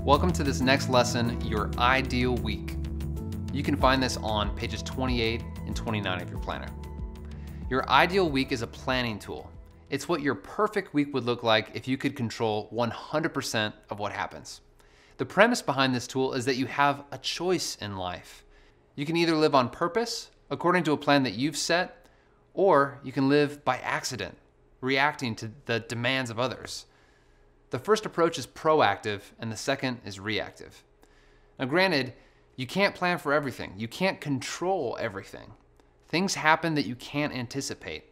Welcome to this next lesson, Your Ideal Week. You can find this on pages 28 and 29 of your planner. Your ideal week is a planning tool. It's what your perfect week would look like if you could control 100% of what happens. The premise behind this tool is that you have a choice in life. You can either live on purpose, according to a plan that you've set, or you can live by accident, reacting to the demands of others. The first approach is proactive and the second is reactive. Now granted, you can't plan for everything. You can't control everything. Things happen that you can't anticipate,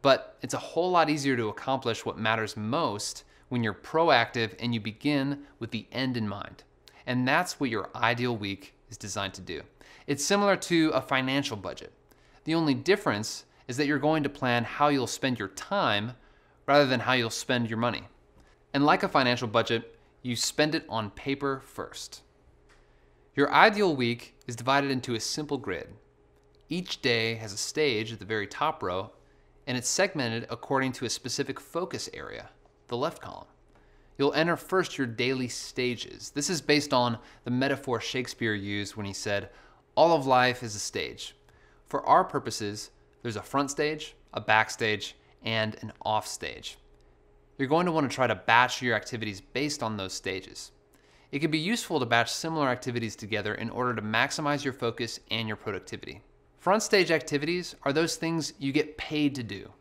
but it's a whole lot easier to accomplish what matters most when you're proactive and you begin with the end in mind. And that's what your ideal week is designed to do. It's similar to a financial budget. The only difference is that you're going to plan how you'll spend your time rather than how you'll spend your money. And like a financial budget, you spend it on paper first. Your ideal week is divided into a simple grid. Each day has a stage at the very top row, and it's segmented according to a specific focus area, the left column. You'll enter first your daily stages. This is based on the metaphor Shakespeare used when he said, all of life is a stage. For our purposes, there's a front stage, a backstage, and an off stage. You're going to want to try to batch your activities based on those stages. It can be useful to batch similar activities together in order to maximize your focus and your productivity. Front stage activities are those things you get paid to do,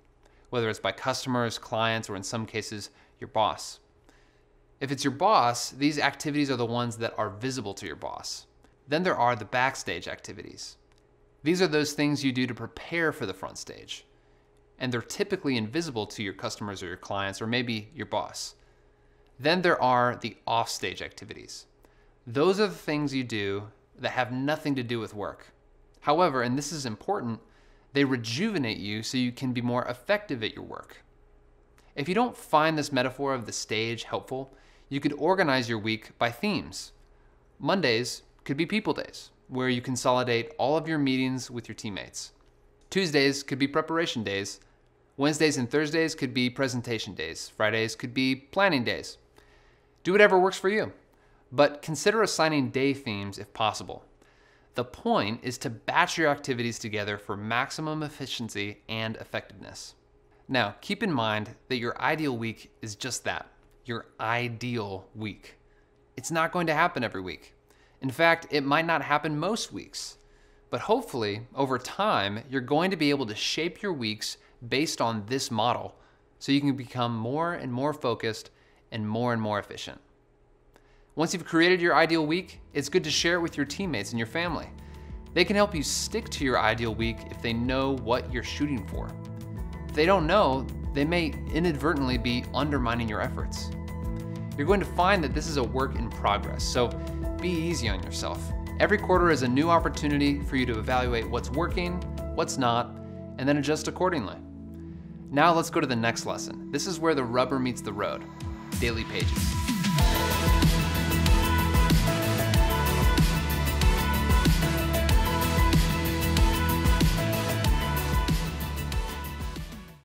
whether it's by customers, clients, or in some cases, your boss. If it's your boss, these activities are the ones that are visible to your boss. Then there are the backstage activities. These are those things you do to prepare for the front stage, and they're typically invisible to your customers or your clients or maybe your boss. Then there are the offstage activities. Those are the things you do that have nothing to do with work. However, and this is important, they rejuvenate you so you can be more effective at your work. If you don't find this metaphor of the stage helpful, you could organize your week by themes. Mondays could be people days, where you consolidate all of your meetings with your teammates. Tuesdays could be preparation days. Wednesdays and Thursdays could be presentation days. Fridays could be planning days. Do whatever works for you, but consider assigning day themes if possible. The point is to batch your activities together for maximum efficiency and effectiveness. Now, keep in mind that your ideal week is just that, your ideal week. It's not going to happen every week. In fact, it might not happen most weeks. But hopefully, over time, you're going to be able to shape your weeks based on this model so you can become more and more focused and more efficient. Once you've created your ideal week, it's good to share it with your teammates and your family. They can help you stick to your ideal week if they know what you're shooting for. If they don't know, they may inadvertently be undermining your efforts. You're going to find that this is a work in progress, so be easy on yourself. Every quarter is a new opportunity for you to evaluate what's working, what's not, and then adjust accordingly. Now let's go to the next lesson. This is where the rubber meets the road, daily pages.